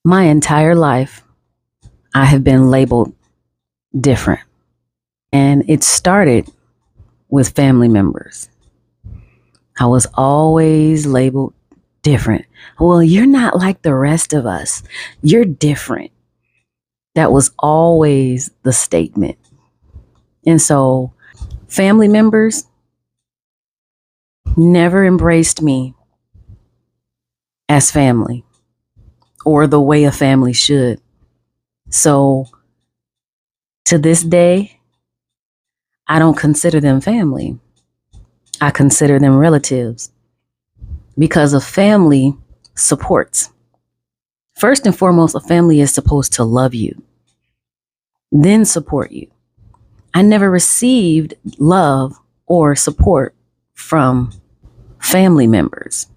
My entire life, I have been labeled different. And it started with family members. I was always labeled different. Well, you're not like the rest of us. You're different. That was always the statement. And so family members never embraced me as family or the way a family should. So to this day, I don't consider them family. I consider them relatives because a family supports. First and foremost, a family is supposed to love you, then support you. I never received love or support from family members.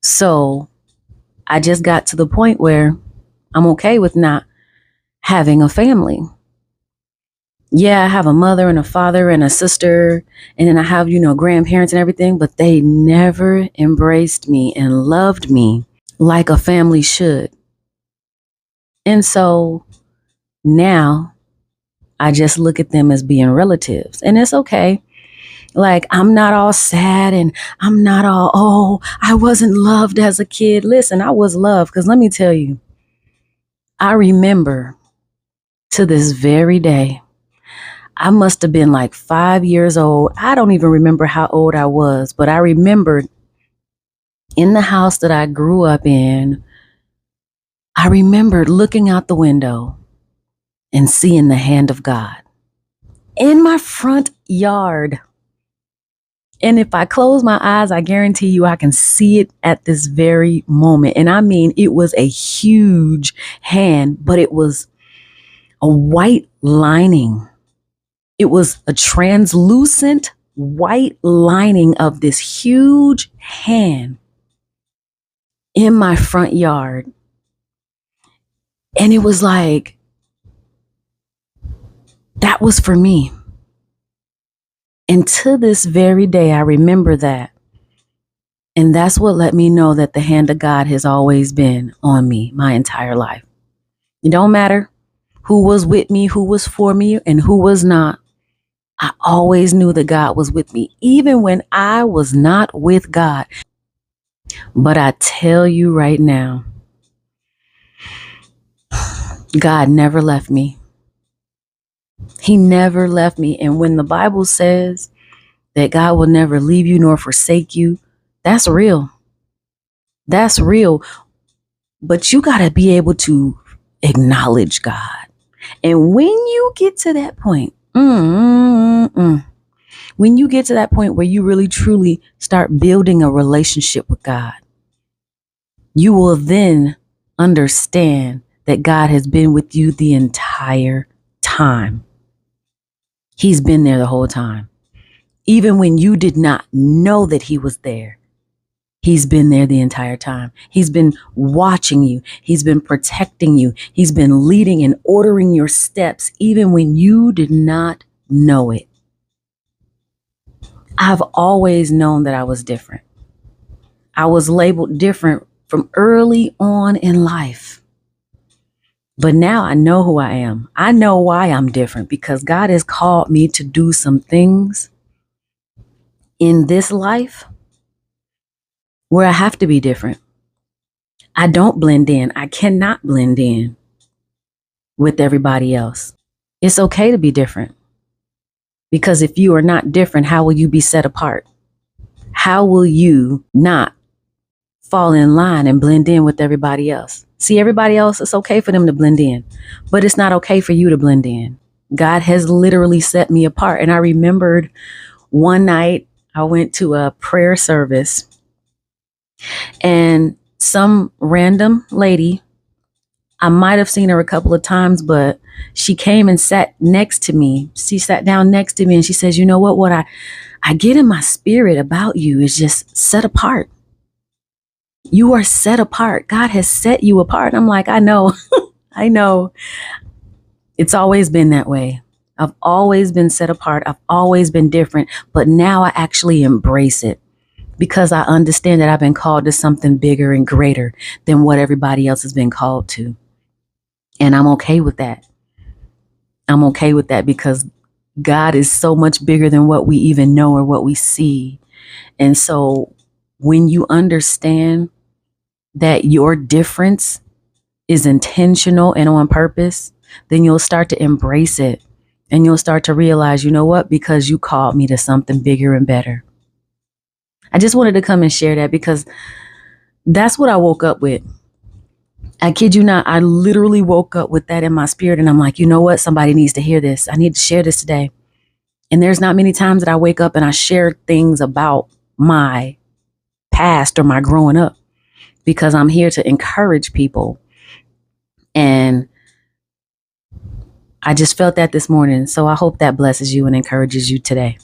So I just got to the point where I'm okay with not having a family. Yeah, I have a mother and a father and a sister, and then I have, grandparents and everything, but they never embraced me and loved me like a family should. And so now I just look at them as being relatives, and it's okay. Like, I'm not all sad and I'm not all, oh, I wasn't loved as a kid. Listen, I was loved, because let me tell you, I remember to this very day, I must have been like 5 years old. I don't even remember how old I was, but I remembered in the house that I grew up in, I remembered looking out the window and seeing the hand of God in my front yard. And if I close my eyes, I guarantee you I can see it at this very moment. And I mean, it was a huge hand, but it was a white lining. It was a translucent white lining of this huge hand in my front yard. And it was like, that was for me. And to this very day, I remember that. And that's what let me know that the hand of God has always been on me my entire life. It don't matter who was with me, who was for me, and who was not. I always knew that God was with me, even when I was not with God. But I tell you right now, God never left me. He never left me. And when the Bible says that God will never leave you nor forsake you, that's real. That's real. But you got to be able to acknowledge God. And when you get to that point, when you get to that point where you really truly start building a relationship with God, you will then understand that God has been with you the entire time. He's been there the whole time. Even when you did not know that he was there, he's been there the entire time. He's been watching you. He's been protecting you. He's been leading and ordering your steps, even when you did not know it. I've always known that I was different. I was labeled different from early on in life. But now I know who I am. I know why I'm different, because God has called me to do some things in this life where I have to be different. I don't blend in. I cannot blend in with everybody else. It's okay to be different, because if you are not different, how will you be set apart? How will you not fall in line and blend in with everybody else? See, everybody else, it's okay for them to blend in, but it's not okay for you to blend in. God has literally set me apart. And I remembered one night I went to a prayer service, and some random lady, I might have seen her a couple of times, but she came and sat next to me. She sat down next to me and she says, you know what I get in my spirit about you is just set apart. You are set apart. God has set you apart. And I'm like, I know, I know. It's always been that way. I've always been set apart. I've always been different, but now I actually embrace it, because I understand that I've been called to something bigger and greater than what everybody else has been called to. And I'm okay with that. I'm okay with that because God is so much bigger than what we even know or what we see. And so when you understand that your difference is intentional and on purpose, then you'll start to embrace it and you'll start to realize, you know what, because you called me to something bigger and better. I just wanted to come and share that because that's what I woke up with. I kid you not, I literally woke up with that in my spirit and I'm like, you know what, somebody needs to hear this. I need to share this today. And there's not many times that I wake up and I share things about my past or my growing up because I'm here to encourage people. And I just felt that this morning. So I hope that blesses you and encourages you today.